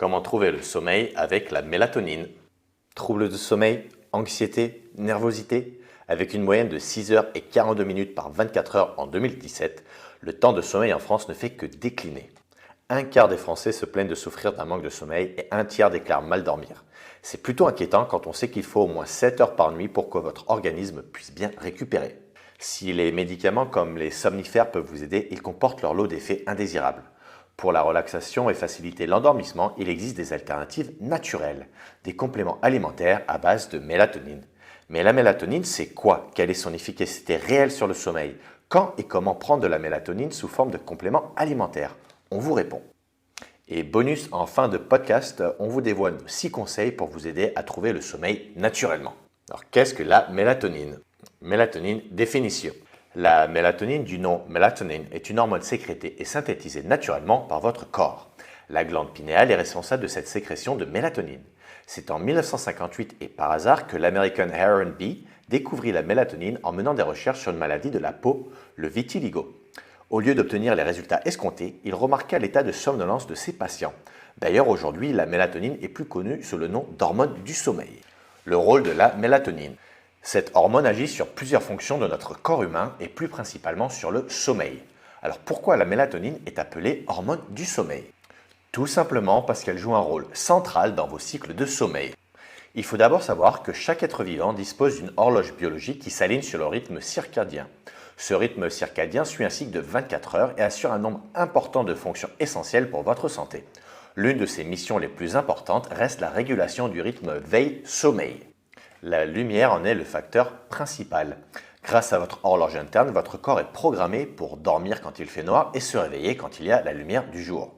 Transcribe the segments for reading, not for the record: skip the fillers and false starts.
Comment trouver le sommeil avec la mélatonine? Troubles de sommeil, anxiété, nervosité? Avec une moyenne de 6 heures et 42 minutes par 24 heures en 2017, le temps de sommeil en France ne fait que décliner. Un quart des Français se plaignent de souffrir d'un manque de sommeil et un tiers déclarent mal dormir. C'est plutôt inquiétant quand on sait qu'il faut au moins 7 heures par nuit pour que votre organisme puisse bien récupérer. Si les médicaments comme les somnifères peuvent vous aider, ils comportent leur lot d'effets indésirables. Pour la relaxation et faciliter l'endormissement, il existe des alternatives naturelles, des compléments alimentaires à base de mélatonine. Mais la mélatonine, c'est quoi? Quelle est son efficacité réelle sur le sommeil? Quand et comment prendre de la mélatonine sous forme de complément alimentaire? On vous répond. Et bonus en fin de podcast, on vous dévoile 6 conseils pour vous aider à trouver le sommeil naturellement. Alors qu'est-ce que la mélatonine? Mélatonine, définition. La mélatonine du nom mélatonine est une hormone sécrétée et synthétisée naturellement par votre corps. La glande pinéale est responsable de cette sécrétion de mélatonine. C'est en 1958 et par hasard que l'américain Aaron Bee découvrit la mélatonine en menant des recherches sur une maladie de la peau, le vitiligo. Au lieu d'obtenir les résultats escomptés, il remarqua l'état de somnolence de ses patients. D'ailleurs, aujourd'hui, la mélatonine est plus connue sous le nom d'hormone du sommeil. Le rôle de la mélatonine. Cette hormone agit sur plusieurs fonctions de notre corps humain et plus principalement sur le sommeil. Alors pourquoi la mélatonine est appelée hormone du sommeil? Tout simplement parce qu'elle joue un rôle central dans vos cycles de sommeil. Il faut d'abord savoir que chaque être vivant dispose d'une horloge biologique qui s'aligne sur le rythme circadien. Ce rythme circadien suit un cycle de 24 heures et assure un nombre important de fonctions essentielles pour votre santé. L'une de ses missions les plus importantes reste la régulation du rythme veille-sommeil. La lumière en est le facteur principal. Grâce à votre horloge interne, votre corps est programmé pour dormir quand il fait noir et se réveiller quand il y a la lumière du jour.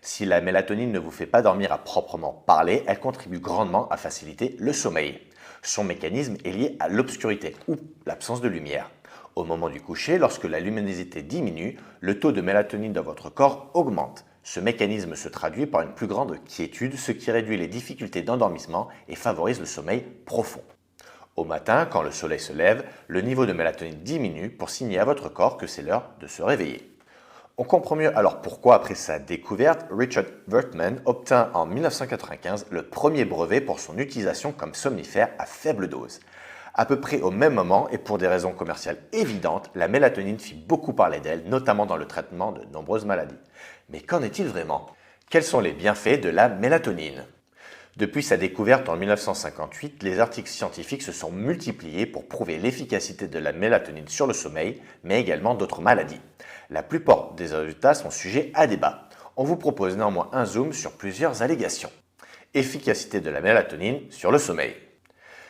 Si la mélatonine ne vous fait pas dormir à proprement parler, elle contribue grandement à faciliter le sommeil. Son mécanisme est lié à l'obscurité ou l'absence de lumière. Au moment du coucher, lorsque la luminosité diminue, le taux de mélatonine dans votre corps augmente. Ce mécanisme se traduit par une plus grande quiétude, ce qui réduit les difficultés d'endormissement et favorise le sommeil profond. Au matin, quand le soleil se lève, le niveau de mélatonine diminue pour signaler à votre corps que c'est l'heure de se réveiller. On comprend mieux alors pourquoi, après sa découverte, Richard Wertman obtint en 1995 le premier brevet pour son utilisation comme somnifère à faible dose. À peu près au même moment et pour des raisons commerciales évidentes, la mélatonine fit beaucoup parler d'elle, notamment dans le traitement de nombreuses maladies. Mais qu'en est-il vraiment? Quels sont les bienfaits de la mélatonine? Depuis sa découverte en 1958, les articles scientifiques se sont multipliés pour prouver l'efficacité de la mélatonine sur le sommeil, mais également d'autres maladies. La plupart des résultats sont sujets à débat. On vous propose néanmoins un zoom sur plusieurs allégations. Efficacité de la mélatonine sur le sommeil.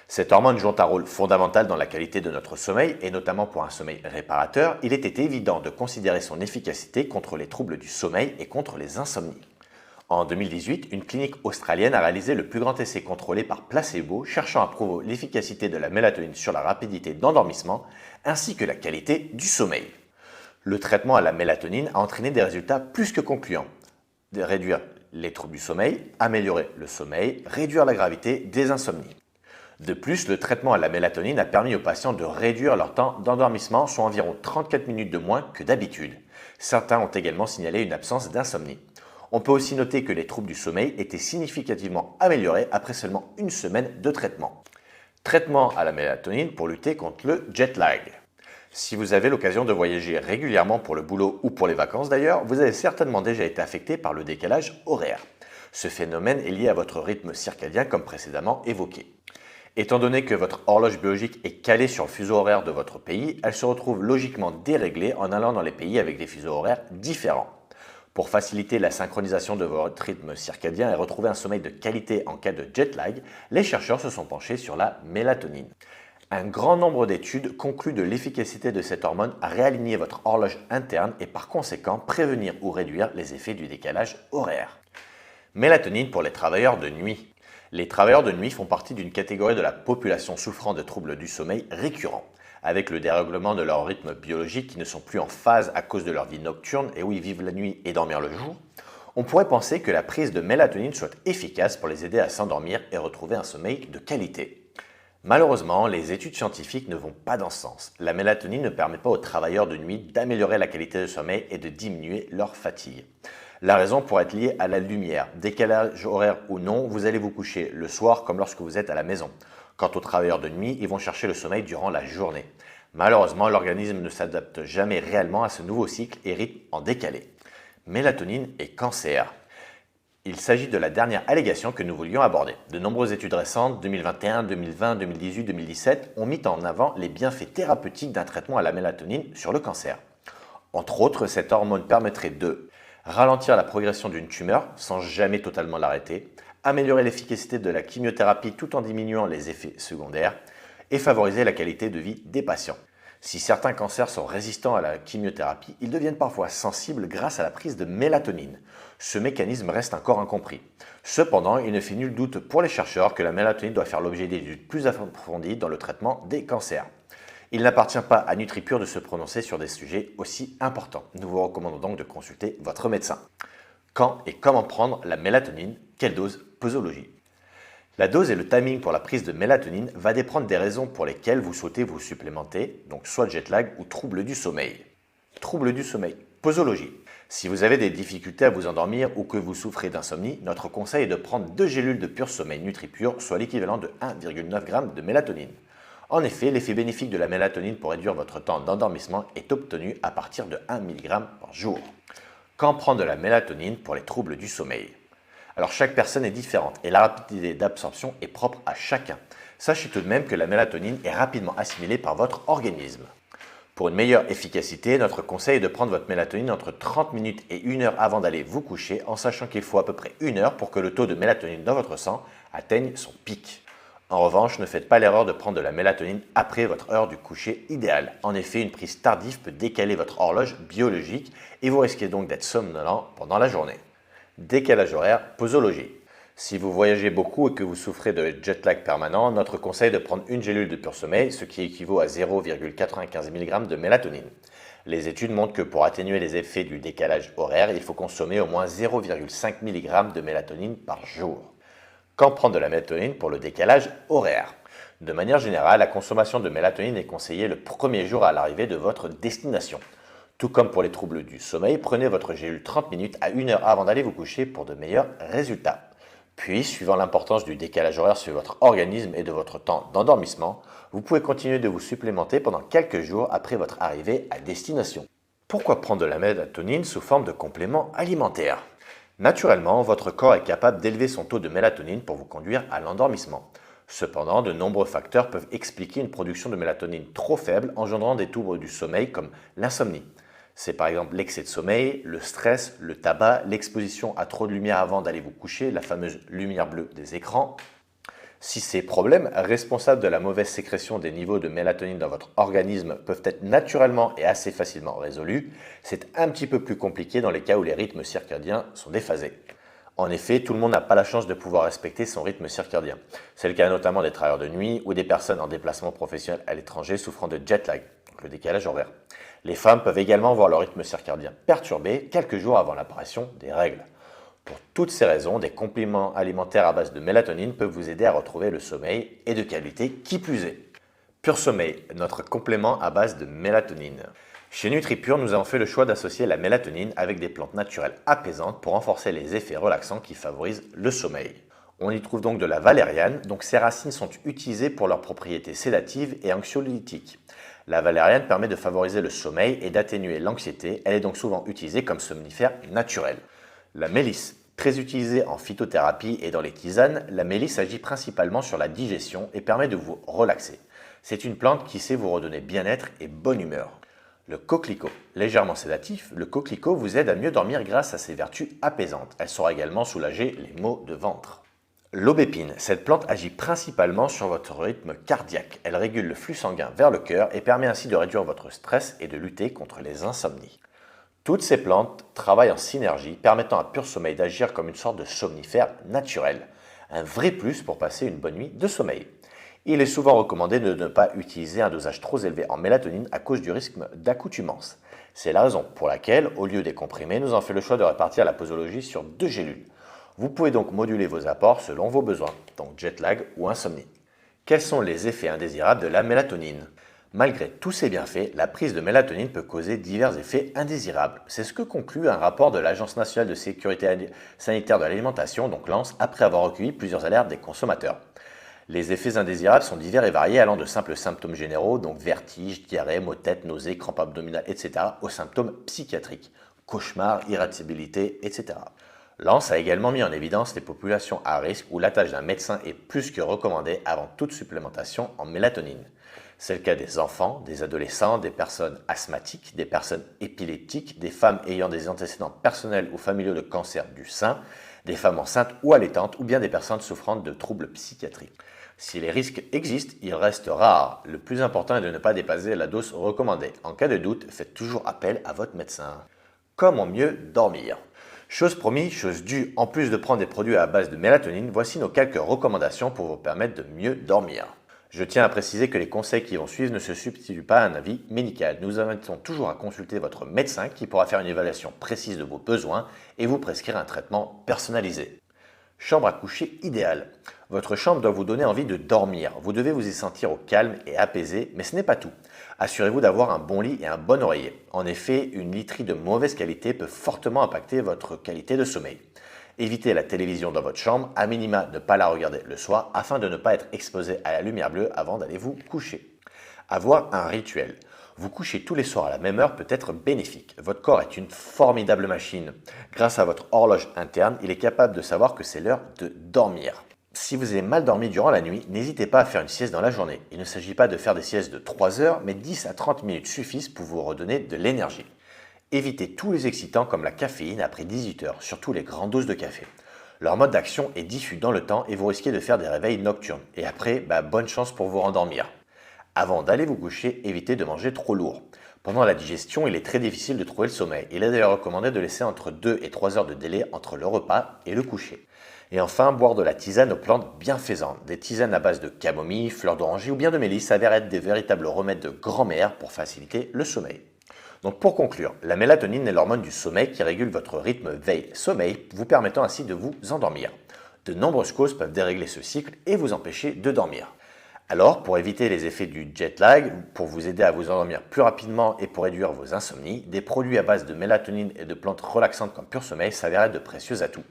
Cette hormone joue un rôle fondamental dans la qualité de notre sommeil et notamment pour un sommeil réparateur, il était évident de considérer son efficacité contre les troubles du sommeil et contre les insomnies. En 2018, une clinique australienne a réalisé le plus grand essai contrôlé par placebo cherchant à prouver l'efficacité de la mélatonine sur la rapidité d'endormissement ainsi que la qualité du sommeil. Le traitement à la mélatonine a entraîné des résultats plus que concluants. De réduire les troubles du sommeil, améliorer le sommeil, réduire la gravité des insomnies. De plus, le traitement à la mélatonine a permis aux patients de réduire leur temps d'endormissement, soit environ 34 minutes de moins que d'habitude. Certains ont également signalé une absence d'insomnie. On peut aussi noter que les troubles du sommeil étaient significativement améliorés après seulement une semaine de traitement. Traitement à la mélatonine pour lutter contre le jet lag. Si vous avez l'occasion de voyager régulièrement pour le boulot ou pour les vacances d'ailleurs, vous avez certainement déjà été affecté par le décalage horaire. Ce phénomène est lié à votre rythme circadien comme précédemment évoqué. Étant donné que votre horloge biologique est calée sur le fuseau horaire de votre pays, elle se retrouve logiquement déréglée en allant dans les pays avec des fuseaux horaires différents. Pour faciliter la synchronisation de votre rythme circadien et retrouver un sommeil de qualité en cas de jet lag, les chercheurs se sont penchés sur la mélatonine. Un grand nombre d'études concluent de l'efficacité de cette hormone à réaligner votre horloge interne et par conséquent prévenir ou réduire les effets du décalage horaire. Mélatonine pour les travailleurs de nuit. Les travailleurs de nuit font partie d'une catégorie de la population souffrant de troubles du sommeil récurrents. Avec le dérèglement de leur rythme biologique qui ne sont plus en phase à cause de leur vie nocturne et où ils vivent la nuit et dormir le jour, on pourrait penser que la prise de mélatonine soit efficace pour les aider à s'endormir et retrouver un sommeil de qualité. Malheureusement, les études scientifiques ne vont pas dans ce sens. La mélatonine ne permet pas aux travailleurs de nuit d'améliorer la qualité de sommeil et de diminuer leur fatigue. La raison pourrait être liée à la lumière. Décalage horaire ou non, vous allez vous coucher le soir comme lorsque vous êtes à la maison. Quant aux travailleurs de nuit, ils vont chercher le sommeil durant la journée. Malheureusement, l'organisme ne s'adapte jamais réellement à ce nouveau cycle et rythme en décalé. Mélatonine et cancer. Il s'agit de la dernière allégation que nous voulions aborder. De nombreuses études récentes, 2021, 2020, 2018, 2017, ont mis en avant les bienfaits thérapeutiques d'un traitement à la mélatonine sur le cancer. Entre autres, cette hormone permettrait de ralentir la progression d'une tumeur sans jamais totalement l'arrêter, améliorer l'efficacité de la chimiothérapie tout en diminuant les effets secondaires et favoriser la qualité de vie des patients. Si certains cancers sont résistants à la chimiothérapie, ils deviennent parfois sensibles grâce à la prise de mélatonine. Ce mécanisme reste encore incompris. Cependant, il ne fait nul doute pour les chercheurs que la mélatonine doit faire l'objet d'études plus approfondies dans le traitement des cancers. Il n'appartient pas à NutriPure de se prononcer sur des sujets aussi importants. Nous vous recommandons donc de consulter votre médecin. Quand et comment prendre la mélatonine? Quelle dose? Posologie. La dose et le timing pour la prise de mélatonine va dépendre des raisons pour lesquelles vous souhaitez vous supplémenter, donc soit jet lag ou troubles du sommeil. Troubles du sommeil. Posologie. Si vous avez des difficultés à vous endormir ou que vous souffrez d'insomnie, notre conseil est de prendre 2 gélules de Pure Sommeil NutriPure, soit l'équivalent de 1,9 g de mélatonine. En effet, l'effet bénéfique de la mélatonine pour réduire votre temps d'endormissement est obtenu à partir de 1 mg par jour. Quand prendre de la mélatonine pour les troubles du sommeil? Alors chaque personne est différente et la rapidité d'absorption est propre à chacun. Sachez tout de même que la mélatonine est rapidement assimilée par votre organisme. Pour une meilleure efficacité, notre conseil est de prendre votre mélatonine entre 30 minutes et 1 heure avant d'aller vous coucher, en sachant qu'il faut à peu près 1 heure pour que le taux de mélatonine dans votre sang atteigne son pic. En revanche, ne faites pas l'erreur de prendre de la mélatonine après votre heure du coucher idéale. En effet, une prise tardive peut décaler votre horloge biologique et vous risquez donc d'être somnolent pendant la journée. Décalage horaire, posologie. Si vous voyagez beaucoup et que vous souffrez de jet lag permanent, notre conseil est de prendre une gélule de Pure Sommeil, ce qui équivaut à 0,95 mg de mélatonine. Les études montrent que pour atténuer les effets du décalage horaire, il faut consommer au moins 0,5 mg de mélatonine par jour. Quand prendre de la mélatonine pour le décalage horaire? De manière générale, la consommation de mélatonine est conseillée le premier jour à l'arrivée de votre destination. Tout comme pour les troubles du sommeil, prenez votre gélule 30 minutes à 1 heure avant d'aller vous coucher pour de meilleurs résultats. Puis, suivant l'importance du décalage horaire sur votre organisme et de votre temps d'endormissement, vous pouvez continuer de vous supplémenter pendant quelques jours après votre arrivée à destination. Pourquoi prendre de la mélatonine sous forme de complément alimentaire? Naturellement, votre corps est capable d'élever son taux de mélatonine pour vous conduire à l'endormissement. Cependant, de nombreux facteurs peuvent expliquer une production de mélatonine trop faible, engendrant des troubles du sommeil comme l'insomnie. C'est par exemple l'excès de sommeil, le stress, le tabac, l'exposition à trop de lumière avant d'aller vous coucher, la fameuse lumière bleue des écrans. Si ces problèmes, responsables de la mauvaise sécrétion des niveaux de mélatonine dans votre organisme, peuvent être naturellement et assez facilement résolus, c'est un petit peu plus compliqué dans les cas où les rythmes circadiens sont déphasés. En effet, tout le monde n'a pas la chance de pouvoir respecter son rythme circadien. C'est le cas notamment des travailleurs de nuit ou des personnes en déplacement professionnel à l'étranger souffrant de jet lag, donc le décalage horaire. Les femmes peuvent également voir leur rythme circadien perturbé quelques jours avant l'apparition des règles. Pour toutes ces raisons, des compléments alimentaires à base de mélatonine peuvent vous aider à retrouver le sommeil et de qualité qui plus est. Pure Sommeil, notre complément à base de mélatonine. Chez NutriPure, nous avons fait le choix d'associer la mélatonine avec des plantes naturelles apaisantes pour renforcer les effets relaxants qui favorisent le sommeil. On y trouve donc de la valériane, donc ces racines sont utilisées pour leurs propriétés sédatives et anxiolytiques. La valériane permet de favoriser le sommeil et d'atténuer l'anxiété, elle est donc souvent utilisée comme somnifère naturel. La mélisse, très utilisée en phytothérapie et dans les tisanes, la mélisse agit principalement sur la digestion et permet de vous relaxer. C'est une plante qui sait vous redonner bien-être et bonne humeur. Le coquelicot, légèrement sédatif, le coquelicot vous aide à mieux dormir grâce à ses vertus apaisantes. Elle saura également soulager les maux de ventre. L'aubépine, cette plante agit principalement sur votre rythme cardiaque. Elle régule le flux sanguin vers le cœur et permet ainsi de réduire votre stress et de lutter contre les insomnies. Toutes ces plantes travaillent en synergie, permettant à Pure Sommeil d'agir comme une sorte de somnifère naturel. Un vrai plus pour passer une bonne nuit de sommeil. Il est souvent recommandé de ne pas utiliser un dosage trop élevé en mélatonine à cause du risque d'accoutumance. C'est la raison pour laquelle, au lieu des comprimés, nous avons fait le choix de répartir la posologie sur 2 gélules. Vous pouvez donc moduler vos apports selon vos besoins, donc jet lag ou insomnie. Quels sont les effets indésirables de la mélatonine? Malgré tous ces bienfaits, la prise de mélatonine peut causer divers effets indésirables. C'est ce que conclut un rapport de l'Agence nationale de sécurité sanitaire de l'alimentation, donc l'ANSE, après avoir recueilli plusieurs alertes des consommateurs. Les effets indésirables sont divers et variés, allant de simples symptômes généraux, donc vertige, diarrhée, maux de tête, nausées, crampes abdominales, etc., aux symptômes psychiatriques, cauchemars, irritabilité, etc. L'ANSE a également mis en évidence les populations à risque où l'attache d'un médecin est plus que recommandée avant toute supplémentation en mélatonine. C'est le cas des enfants, des adolescents, des personnes asthmatiques, des personnes épileptiques, des femmes ayant des antécédents personnels ou familiaux de cancer du sein, des femmes enceintes ou allaitantes ou bien des personnes souffrant de troubles psychiatriques. Si les risques existent, ils restent rares. Le plus important est de ne pas dépasser la dose recommandée. En cas de doute, faites toujours appel à votre médecin. Comment mieux dormir? Chose promise, chose due, en plus de prendre des produits à base de mélatonine, voici nos quelques recommandations pour vous permettre de mieux dormir. Je tiens à préciser que les conseils qui vont suivre ne se substituent pas à un avis médical. Nous invitons toujours à consulter votre médecin qui pourra faire une évaluation précise de vos besoins et vous prescrire un traitement personnalisé. Chambre à coucher idéale. Votre chambre doit vous donner envie de dormir. Vous devez vous y sentir au calme et apaisé, mais ce n'est pas tout. Assurez-vous d'avoir un bon lit et un bon oreiller. En effet, une literie de mauvaise qualité peut fortement impacter votre qualité de sommeil. Évitez la télévision dans votre chambre, à minima ne pas la regarder le soir afin de ne pas être exposé à la lumière bleue avant d'aller vous coucher. Avoir un rituel. Vous coucher tous les soirs à la même heure peut être bénéfique. Votre corps est une formidable machine. Grâce à votre horloge interne, il est capable de savoir que c'est l'heure de dormir. Si vous avez mal dormi durant la nuit, n'hésitez pas à faire une sieste dans la journée. Il ne s'agit pas de faire des siestes de 3 heures, mais 10 à 30 minutes suffisent pour vous redonner de l'énergie. Évitez tous les excitants comme la caféine après 18 heures, surtout les grandes doses de café. Leur mode d'action est diffus dans le temps et vous risquez de faire des réveils nocturnes. Et après, bonne chance pour vous rendormir. Avant d'aller vous coucher, évitez de manger trop lourd. Pendant la digestion, il est très difficile de trouver le sommeil. Il est d'ailleurs recommandé de laisser entre 2 et 3 heures de délai entre le repas et le coucher. Et enfin, boire de la tisane aux plantes bienfaisantes. Des tisanes à base de camomille, fleurs d'oranger ou bien de mélisse s'avèrent être des véritables remèdes de grand-mère pour faciliter le sommeil. Donc pour conclure, la mélatonine est l'hormone du sommeil qui régule votre rythme veille-sommeil, vous permettant ainsi de vous endormir. De nombreuses causes peuvent dérégler ce cycle et vous empêcher de dormir. Alors, pour éviter les effets du jet lag, pour vous aider à vous endormir plus rapidement et pour réduire vos insomnies, des produits à base de mélatonine et de plantes relaxantes comme Pur Sommeil s'avèrent être de précieux atouts.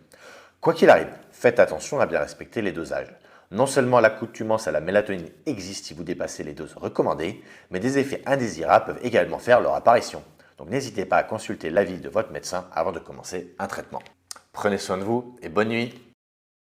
Quoi qu'il arrive, faites attention à bien respecter les dosages. Non seulement l'accoutumance à la mélatonine existe si vous dépassez les doses recommandées, mais des effets indésirables peuvent également faire leur apparition. Donc n'hésitez pas à consulter l'avis de votre médecin avant de commencer un traitement. Prenez soin de vous et bonne nuit.